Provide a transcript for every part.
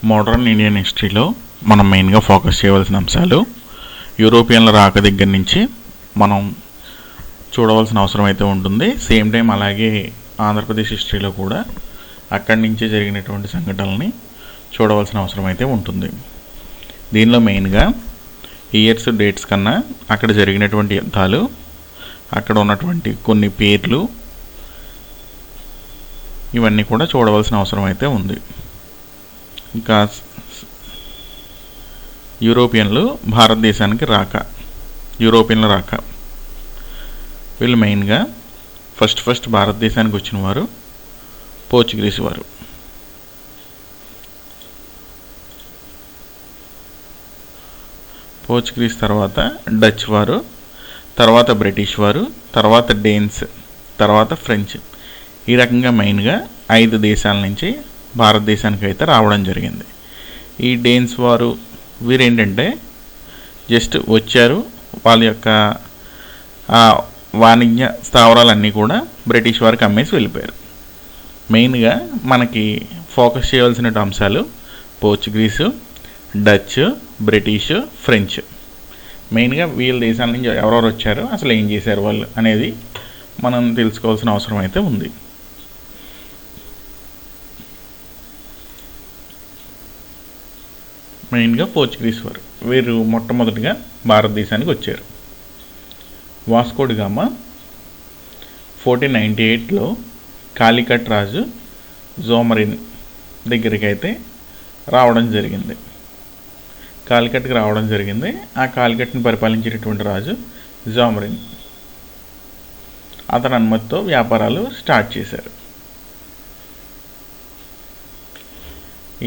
Modern Indian హిస్టరీలో మనం మెయిన్గా ఫోకస్ చేయవలసిన అంశాలు యూరోపియన్ల రాక దగ్గర నుంచి మనం చూడవలసిన అవసరం అయితే ఉంటుంది. సేమ్ టైం అలాగే ఆంధ్రప్రదేశ్ హిస్టరీలో కూడా అక్కడి నుంచి జరిగినటువంటి సంఘటనల్ని చూడవలసిన అవసరం అయితే ఉంటుంది. దీనిలో మెయిన్గా ఇయర్స్ డేట్స్ కన్నా అక్కడ జరిగినటువంటి యుద్ధాలు, అక్కడ ఉన్నటువంటి కొన్ని పేర్లు, ఇవన్నీ కూడా చూడవలసిన అవసరం అయితే ఉంది. ఇంకా యూరోపియన్లు భారతదేశానికి యూరోపియన్ల రాక వీళ్ళు మెయిన్గా ఫస్ట్ భారతదేశానికి వచ్చిన వారు పోర్చుగీస్ వారు. పోర్చుగీస్ తర్వాత డచ్ వారు, తర్వాత బ్రిటిష్ వారు, తర్వాత డేన్స్, తర్వాత ఫ్రెంచ్. ఈ రకంగా మెయిన్గా 5 దేశాల నుంచి భారతదేశానికి అయితే రావడం జరిగింది. ఈ డేన్స్ వారు వీరేంటంటే జస్ట్ వచ్చారు, వాళ్ళ యొక్క వాణిజ్య స్థావరాలన్నీ కూడా బ్రిటిష్ వారికి అమ్మేసి వెళ్ళిపోయారు. మెయిన్గా మనకి ఫోకస్ చేయవలసిన అంశాలు పోర్చుగీసు, డచ్, బ్రిటిష్, ఫ్రెంచ్. మెయిన్గా వీళ్ళ దేశాల నుంచి ఎవరెవరు వచ్చారు, అసలు ఏం చేశారు వాళ్ళు అనేది మనం తెలుసుకోవాల్సిన అవసరం అయితే ఉంది. మెయిన్గా పోర్చుగీస్ వారు వీరు మొట్టమొదటిగా భారతదేశానికి వచ్చారు. వాస్కో డి గామా 1498లో కాలికట్ రాజు జోమరిన్ దగ్గరికి అయితే రావడం జరిగింది. కాలికట్కి రావడం జరిగింది. ఆ కాలికట్ని పరిపాలించేటటువంటి రాజు జోమరిన్. అతని అనుమతితో వ్యాపారాలు స్టార్ట్ చేశారు.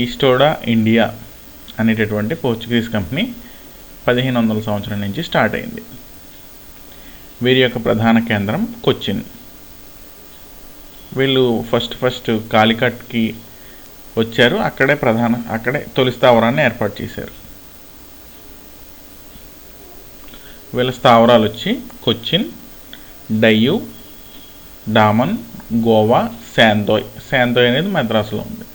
ఈస్టోడా ఇండియా అనేటటువంటి పోర్చుగీస్ కంపెనీ 1500 సంవత్సరం నుంచి స్టార్ట్ అయింది. వీరి యొక్క ప్రధాన కేంద్రం కొచ్చిన్. వీళ్ళు ఫస్ట్ కాలికట్కి వచ్చారు. అక్కడే తొలి స్థావరాన్ని ఏర్పాటు చేశారు. వీళ్ళ స్థావరాలు వచ్చి కొచ్చిన్, డయ్యూ, డామన్, గోవా, శాంతోయ్ అనేది మద్రాసులో ఉంది.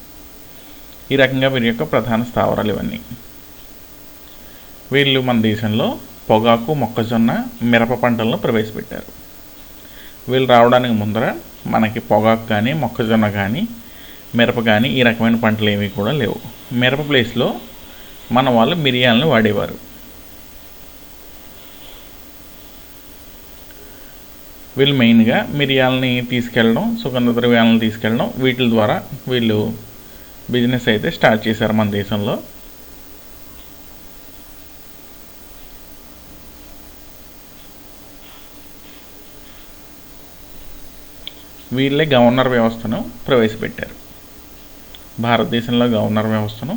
ఈ రకంగా వీరి యొక్క ప్రధాన స్థావరాలు ఇవన్నీ. వీళ్ళు మన దేశంలో పొగాకు, మొక్కజొన్న, మిరప పంటలను ప్రవేశపెట్టారు. వీళ్ళు రావడానికి ముందర మనకి పొగాకు కానీ, మొక్కజొన్న కానీ, మిరప కానీ ఈ రకమైన పంటలు ఏమీ కూడా లేవు. మిరప ప్లేస్లో మన వాళ్ళు మిరియాలను వాడేవారు. వీళ్ళు మెయిన్గా మిరియాలని తీసుకెళ్ళడం, సుగంధ ద్రవ్యాలను తీసుకెళ్ళడం, వీటి ద్వారా వీళ్ళు బిజినెస్ అయితే స్టార్ట్ చేశారు మన దేశంలో. వీళ్ళే గవర్నర్ వ్యవస్థను ప్రవేశపెట్టారు. భారతదేశంలో గవర్నర్ వ్యవస్థను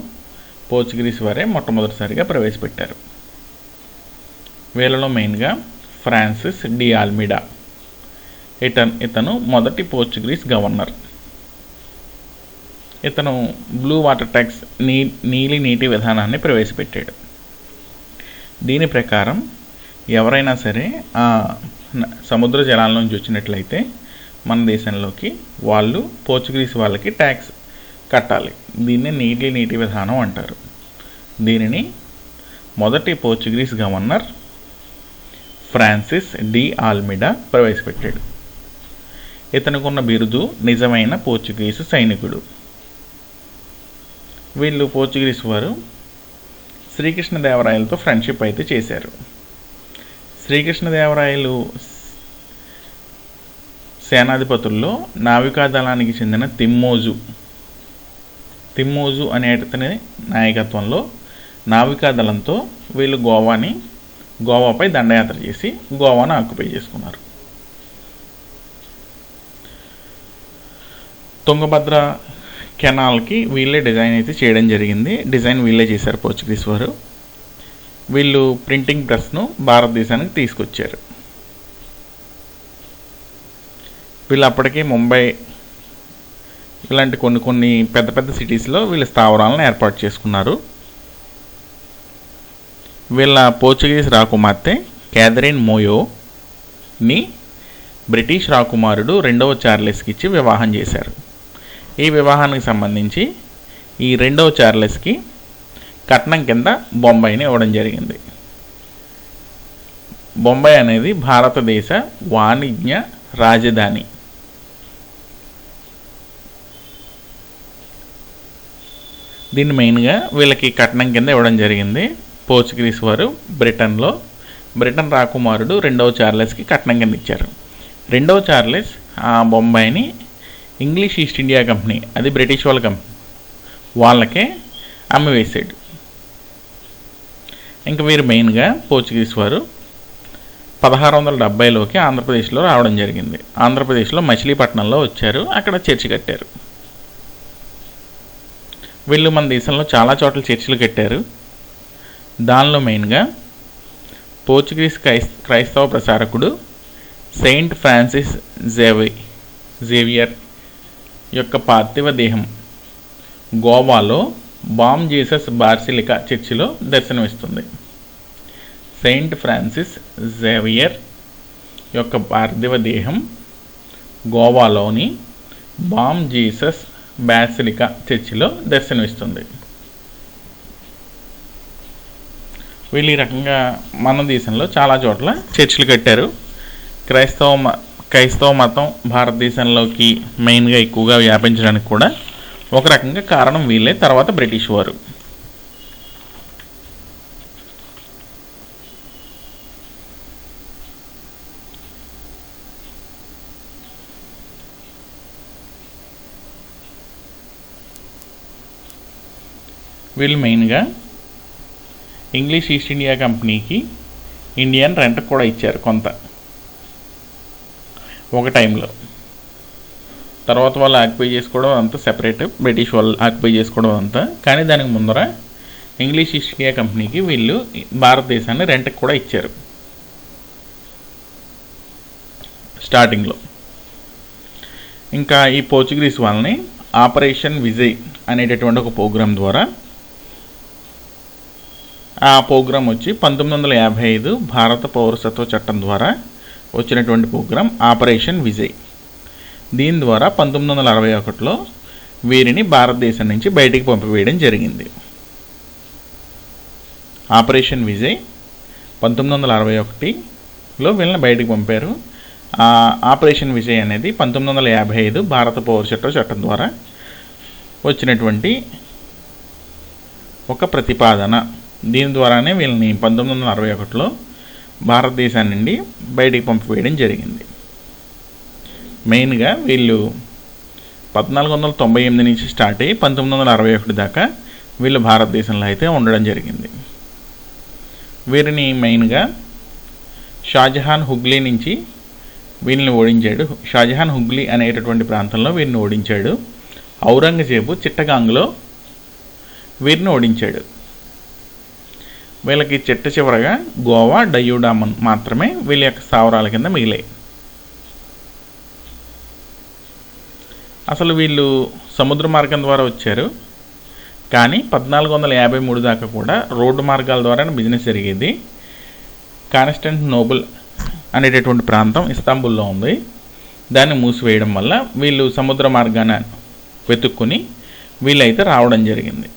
పోర్చుగీస్ వారే మొట్టమొదటిసారిగా ప్రవేశపెట్టారు. వీళ్ళలో మెయిన్గా ఫ్రాన్సిస్ డి ఆల్మిడా ఇతను మొదటి పోర్చుగీస్ గవర్నర్. ఇతను బ్లూ వాటర్ ట్యాక్స్ నీలి నీటి విధానాన్ని ప్రవేశపెట్టాడు. దీని ప్రకారం ఎవరైనా సరే ఆ సముద్ర జలాల నుంచి వచ్చినట్లయితే మన దేశంలోకి వాళ్ళు పోర్చుగీస్ వాళ్ళకి ట్యాక్స్ కట్టాలి. దీన్ని నీలి నీటి విధానం అంటారు. దీనిని మొదటి Portuguese governor Francis de Almeida ప్రవేశపెట్టాడు. ఇతనుకున్న బిరుదు నిజమైన పోర్చుగీసు సైనికుడు. వీళ్ళు పోర్చుగీస్ వారు శ్రీకృష్ణదేవరాయలతో ఫ్రెండ్షిప్ అయితే చేశారు. శ్రీకృష్ణదేవరాయలు సేనాధిపతుల్లో నావికాదళానికి చెందిన తిమ్మోజు అనే అతని నాయకత్వంలో నావికాదళంతో వీళ్ళు గోవాపై దండయాత్ర చేసి గోవాను ఆక్యుపై చేసుకున్నారు. తుంగభద్ర కెనాల్కి వీళ్ళే డిజైన్ అయితే చేయడం జరిగింది. డిజైన్ వీళ్ళే చేశారు పోర్చుగీస్ వారు. వీళ్ళు ప్రింటింగ్ ప్రెస్ను భారతదేశానికి తీసుకొచ్చారు. వీళ్ళు అప్పటికే ముంబై ఇలాంటి కొన్ని పెద్ద సిటీస్లో వీళ్ళ స్థావరాలను ఏర్పాటు చేసుకున్నారు. వీళ్ళ పోర్చుగీస్ రాకుమార్తె క్యాథరిన్ మోయోని బ్రిటిష్ రాకుమారుడు 2వ చార్లెస్కి ఇచ్చి వివాహం చేశారు. ఈ వివాహానికి సంబంధించి ఈ రెండవ చార్లెస్కి కట్నం కింద బొంబాయిని ఇవ్వడం జరిగింది. బొంబాయి అనేది భారతదేశ వాణిజ్య రాజధాని. దీన్ని మెయిన్గా వీళ్ళకి కట్నం కింద ఇవ్వడం జరిగింది. పోర్చుగీస్ వారు బ్రిటన్ రాకుమారుడు రెండవ చార్లెస్కి కట్నం కింద ఇచ్చారు. రెండవ చార్లెస్ ఆ బొంబాయిని ఇంగ్లీష్ ఈస్ట్ ఇండియా కంపెనీ, అది బ్రిటిష్ వాళ్ళ కంపెనీ, వాళ్ళకే అమ్మివేసాడు. ఇంకా వీరు మెయిన్గా పోర్చుగీస్ వారు 1670లోకి ఆంధ్రప్రదేశ్లో రావడం జరిగింది. ఆంధ్రప్రదేశ్లో మచిలీపట్నంలో వచ్చారు, అక్కడ చర్చి కట్టారు. వీళ్ళు మన దేశంలో చాలా చోట్ల చర్చిలు కట్టారు. దానిలో మెయిన్గా పోర్చుగీస్ క్రైస్తవ ప్రచారకుడు సెయింట్ ఫ్రాన్సిస్ జేవియర్ యొక్క పార్థివ దేహం గోవాలో బామ్ జీసస్ బాసిలికా చర్చిలో దర్శనమిస్తుంది. సెయింట్ ఫ్రాన్సిస్ జేవియర్ యొక్క పార్థివ దేహం గోవాలోని బామ్ జీసస్ బాసిలికా చర్చిలో దర్శనమిస్తుంది. వీళ్ళు ఈ రకంగా మన దేశంలో చాలా చోట్ల చర్చిలు కట్టారు. క్రైస్తవ మతం భారతదేశంలోకి మెయిన్గా ఎక్కువగా వ్యాపించడానికి కూడా ఒక రకంగా కారణం వీళ్ళే, తర్వాత బ్రిటిష్ వారు. వీళ్ళు మెయిన్గా ఇంగ్లీష్ ఈస్ట్ ఇండియా కంపెనీకి ఇండియన్ రెంట్ కూడా ఇచ్చారు కొంత, ఒక టైంలో. తర్వాత వాళ్ళు ఆక్యుపై చేసుకోవడం అంతా సెపరేట్, బ్రిటిష్ వాళ్ళు ఆక్యుపై చేసుకోవడం అంతా. కానీ దానికి ముందర ఇంగ్లీష్ ఈస్ట్ ఇండియా కంపెనీకి వీళ్ళు భారతదేశాన్ని రెంట్కి కూడా ఇచ్చారు స్టార్టింగ్లో. ఇంకా ఈ పోర్చుగీస్ వాళ్ళని ఆపరేషన్ విజయ్ అనేటటువంటి ఒక ప్రోగ్రాం ద్వారా, ఆ ప్రోగ్రాం వచ్చి 1955 భారత పౌరసత్వ చట్టం ద్వారా వచ్చినటువంటి ప్రోగ్రాం ఆపరేషన్ విజయ్. దీని ద్వారా 1961లో వీరిని భారతదేశం నుంచి బయటికి పంపివేయడం జరిగింది. ఆపరేషన్ విజయ్ 1961లో వీళ్ళని బయటికి పంపారు. ఆపరేషన్ విజయ్ అనేది 1955 భారత పౌరసత్వ చట్టం ద్వారా వచ్చినటువంటి ఒక ప్రతిపాదన. దీని ద్వారానే వీళ్ళని 1961లో భారతదేశాన్ని నుండి బయటికి పంపివేయడం జరిగింది. మెయిన్గా వీళ్ళు 1498 నుంచి స్టార్ట్ అయ్యి 1961 దాకా వీళ్ళు భారతదేశంలో అయితే ఉండడం జరిగింది. వీరిని మెయిన్గా షాజహాన్ హుగ్లీ నుంచి వీళ్ళని ఓడించాడు. షాజహాన్ హుగ్లీ అనేటటువంటి ప్రాంతంలో వీరిని ఓడించాడు. ఔరంగజేబు చిట్టగాంగ్లో వీరిని ఓడించాడు. వీళ్ళకి చివరగా గోవా, డయ్యూడామన్ మాత్రమే వీళ్ళ యొక్క స్థావరాల కింద మిగిలాయి. అసలు వీళ్ళు సముద్ర మార్గం ద్వారా వచ్చారు, కానీ 1453 దాకా కూడా రోడ్డు మార్గాల ద్వారా బిజినెస్ జరిగేది. కాన్స్టాంటినోపుల్ అనేటటువంటి ప్రాంతం ఇస్తాంబుల్లో ఉంది. దాన్ని మూసివేయడం వల్ల వీళ్ళు సముద్ర మార్గాన్ని వెతుక్కుని వీళ్ళైతే రావడం జరిగింది.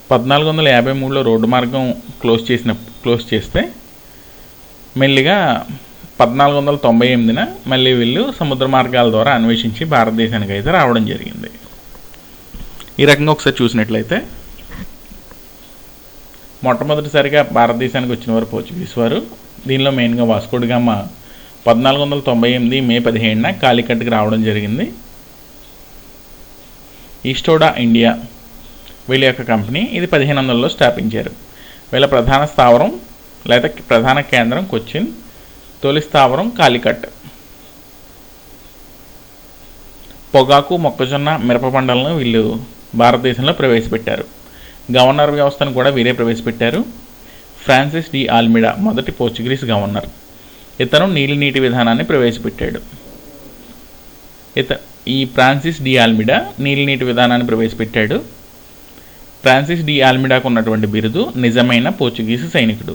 1453లో రోడ్డు మార్గం క్లోజ్ చేస్తే మెల్లిగా 1498న మళ్ళీ వీళ్ళు సముద్ర మార్గాల ద్వారా అన్వేషించి భారతదేశానికి అయితే రావడం జరిగింది. ఈ రకంగా ఒకసారి చూసినట్లయితే మొట్టమొదటిసారిగా భారతదేశానికి వచ్చిన వారు పోర్చుగీస్ వారు. దీనిలో మెయిన్గా వాస్కో డి గామా 1498 మే 17న కాలికట్కి రావడం జరిగింది. ఈస్టోడా ఇండియా వీళ్ళ యొక్క కంపెనీ, ఇది 1500లో స్థాపించారు. వీళ్ళ ప్రధాన స్థావరం లేదా ప్రధాన కేంద్రం కొచ్చిన్, తొలి స్థావరం కాలికట్. పొగాకు, మొక్కజొన్న, మిరప పంటలను వీళ్ళు భారతదేశంలో ప్రవేశపెట్టారు. గవర్నర్ వ్యవస్థను కూడా వీరే ప్రవేశపెట్టారు. ఫ్రాన్సిస్ డి ఆల్మిడా మొదటి పోర్చుగీస్ గవర్నర్. ఇతను నీటి విధానాన్ని ప్రవేశపెట్టాడు. ఈ ఫ్రాన్సిస్ డి ఆల్మిడా నీటి విధానాన్ని ప్రవేశపెట్టాడు. ఫ్రాన్సిస్ డి ఆల్మిడాకు ఉన్నటువంటి బిరుదు నిజమైన పోర్చుగీసు సైనికుడు.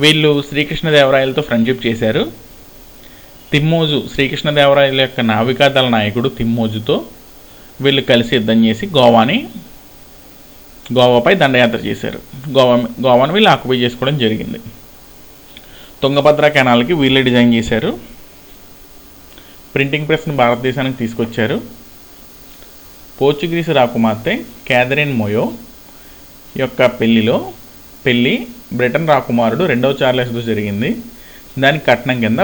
వీళ్ళు శ్రీకృష్ణదేవరాయలతో ఫ్రెండ్షిప్ చేశారు. తిమ్మోజు, శ్రీకృష్ణదేవరాయల యొక్క నావికాదళ నాయకుడు తిమ్మోజుతో వీళ్ళు కలిసి యుద్ధం చేసి గోవాపై దండయాత్ర చేశారు. గోవాను వీళ్ళు ఆక్యుపై చేసుకోవడం జరిగింది. తుంగభద్ర కెనాల్కి వీళ్ళే డిజైన్ చేశారు. ప్రింటింగ్ ప్రెస్ని భారతదేశానికి తీసుకొచ్చారు. పోర్చుగీస్ రాకుమార్తె క్యాథరిన్ మోయో యొక్క పెళ్ళి బ్రిటన్ రాకుమారుడు 2వ చార్లెస్తో జరిగింది. దానికి కట్నం కింద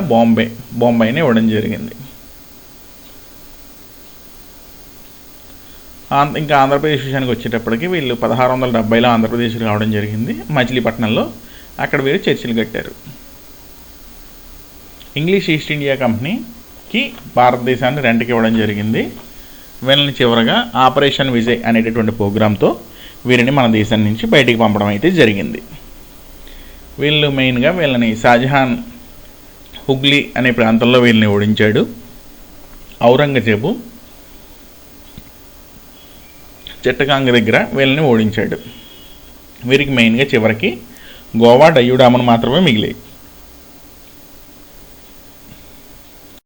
బాంబేని ఇవ్వడం జరిగింది. ఇంకా ఆంధ్రప్రదేశ్ విషయానికి వచ్చేటప్పటికి వీళ్ళు 1670లో ఆంధ్రప్రదేశ్ రావడం జరిగింది. మచిలీపట్నంలో అక్కడ వీరు చర్చిలు కట్టారు. ఇంగ్లీష్ ఈస్ట్ ఇండియా కంపెనీకి భారతదేశాన్ని రెంట్కి ఇవ్వడం జరిగింది. వీళ్ళని చివరగా ఆపరేషన్ విజయ్ అనేటటువంటి ప్రోగ్రాంతో వీరిని మన దేశం నుంచి బయటికి పంపడం అయితే జరిగింది. వీళ్ళు మెయిన్గా వీళ్ళని షాజహాన్ హుగ్లీ అనే ప్రాంతంలో వీళ్ళని ఓడించాడు. ఔరంగజేబు చిట్టగాంగ్ దగ్గర వీళ్ళని ఓడించాడు. వీరికి మెయిన్గా చివరికి గోవా డయ్యూ డామును మాత్రమే మిగిలాయి.